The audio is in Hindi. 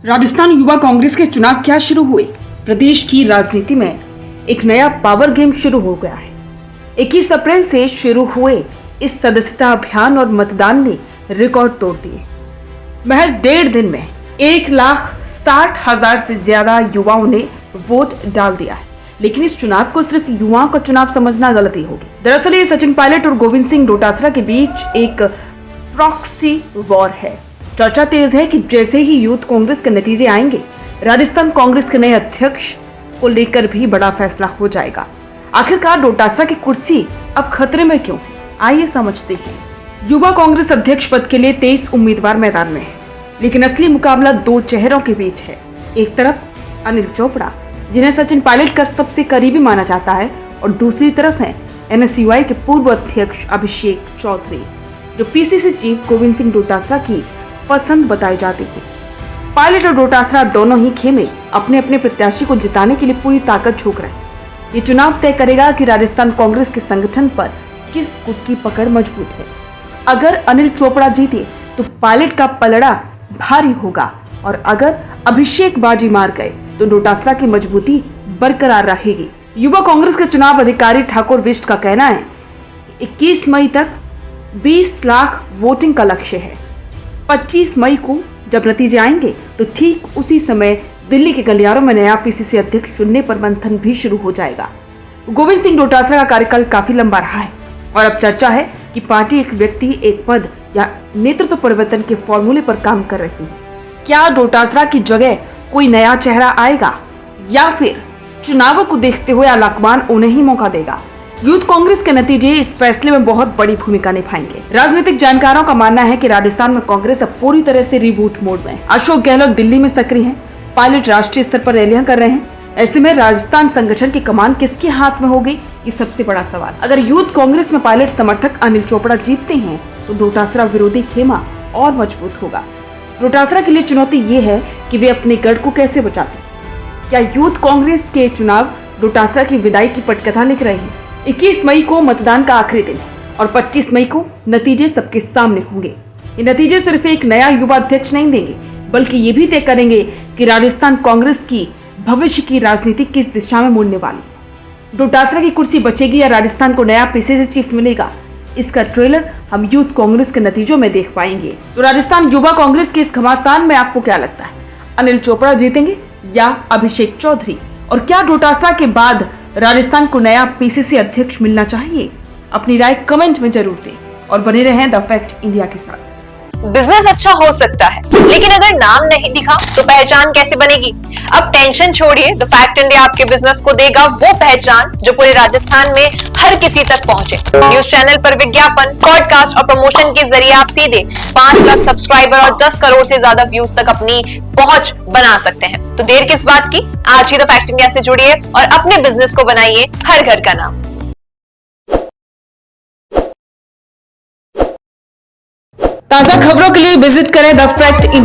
राजस्थान युवा कांग्रेस के चुनाव क्या शुरू हुए? प्रदेश की राजनीति में एक नया पावर गेम शुरू हो गया है। 21 अप्रैल से शुरू हुए इस सदस्यता अभियान और मतदान ने रिकॉर्ड तोड़ दिए। महज 1.5 दिन में 1,60,000 से ज्यादा युवाओं ने वोट डाल दिया है। लेकिन इस चुनाव को सिर्फ युवाओं का चुनाव समझना गलती होगी। दरअसल ये सचिन पायलट और गोविंद सिंह डोटासरा के बीच एक प्रॉक्सी वॉर है। चर्चा तेज है कि जैसे ही यूथ कांग्रेस के नतीजे आएंगे, राजस्थान कांग्रेस के नए अध्यक्ष को लेकर भी बड़ा फैसला हो जाएगा। आखिरकार डोटासरा की कुर्सी अब खतरे में क्यों है? आइए समझते हैं। युवा कांग्रेस अध्यक्ष पद के लिए 23 उम्मीदवार मैदान में हैं, लेकिन असली मुकाबला 2 चेहरों के बीच है। एक तरफ अनिल चोपड़ा, जिन्हें सचिन पायलट का सबसे करीबी माना जाता है, और दूसरी तरफ है NSUI के पूर्व अध्यक्ष अभिषेक चौधरी, जो PCC चीफ गोविंद सिंह डोटासरा की पसंद बताई जाती है। पायलट और डोटासरा दोनों ही खेमे अपने अपने प्रत्याशी को जिताने के लिए पूरी ताकत झोंक रहे हैं। ये चुनाव तय करेगा कि राजस्थान कांग्रेस के संगठन पर किस गुट की पकड़ मजबूत है। अगर अनिल चोपड़ा जीते तो पायलट का पलड़ा भारी होगा, और अगर अभिषेक बाजी मार गए तो डोटासरा की मजबूती बरकरार रहेगी। युवा कांग्रेस के चुनाव अधिकारी ठाकुर विष्ट का कहना है 21 मई तक 20 लाख वोटिंग का लक्ष्य है। 25 मई को जब नतीजे आएंगे तो ठीक उसी समय दिल्ली के गलियारों में नया PCC अध्यक्ष चुनने पर मंथन भी शुरू हो जाएगा। गोविंद सिंह डोटासरा का कार्यकाल काफी लंबा रहा है, और अब चर्चा है कि पार्टी एक व्यक्ति एक पद या नेतृत्व परिवर्तन के फॉर्मूले पर काम कर रही है। क्या डोटासरा की जगह कोई नया चेहरा आएगा, या फिर चुनावों को देखते हुए आलाकमान उन्हें ही मौका देगा? यूथ कांग्रेस के नतीजे इस फैसले में बहुत बड़ी भूमिका निभाएंगे। राजनीतिक जानकारों का मानना है कि राजस्थान में कांग्रेस अब पूरी तरह से रिबूट मोड में है। अशोक गहलोत दिल्ली में सक्रिय हैं, पायलट राष्ट्रीय स्तर पर रैलियां कर रहे हैं। ऐसे में राजस्थान संगठन की कमान किसके हाथ में होगी, ये सबसे बड़ा सवाल। अगर यूथ कांग्रेस में पायलट समर्थक अनिल चोपड़ा जीतते हैं तो डोटासरा विरोधी खेमा और मजबूत होगा। डोटासरा के लिए चुनौती ये है कि वे अपने गढ़ को कैसे बचाते। क्या यूथ कांग्रेस के चुनाव डोटासरा की विदाई की पटकथा लिख रहे हैं? 21 मई को मतदान का आखिरी दिन है, और 25 मई को नतीजे सबके सामने होंगे। ये नतीजे सिर्फ एक नया युवा अध्यक्ष नहीं देंगे, बल्कि ये भी तय करेंगे कि राजस्थान कांग्रेस की भविष्य की राजनीति किस दिशा में मुड़ने वाली। डोटासरा की कुर्सी बचेगी या राजस्थान को नया PCC चीफ मिलेगा, इसका ट्रेलर हम यूथ कांग्रेस के नतीजों में देख पाएंगे। तो राजस्थान युवा कांग्रेस के इस घमासान में आपको क्या लगता है? अनिल चोपड़ा जीतेंगे या अभिषेक चौधरी? और क्या डोटासरा के बाद राजस्थान को नया PCC अध्यक्ष मिलना चाहिए? अपनी राय कमेंट में जरूर दें, और बने रहें द फैक्ट इंडिया के साथ। बिजनेस अच्छा हो सकता है, लेकिन अगर नाम नहीं दिखा तो पहचान कैसे बनेगी? अब टेंशन छोड़िए, द फैक्ट इंडिया आपके बिजनेस को देगा वो पहचान जो पूरे राजस्थान में हर किसी तक पहुंचे। न्यूज चैनल पर विज्ञापन, पॉडकास्ट और प्रमोशन के जरिए आप सीधे 5 लाख सब्सक्राइबर और 10 करोड़ से ज्यादा व्यूज तक अपनी पहुंच बना सकते हैं। तो देर किस बात की, आज ही द फैक्ट इंडिया से जुड़िए और अपने बिजनेस को बनाइए हर घर का नाम। ताजा खबरों के लिए विजिट करें द फैक्ट इंडिया।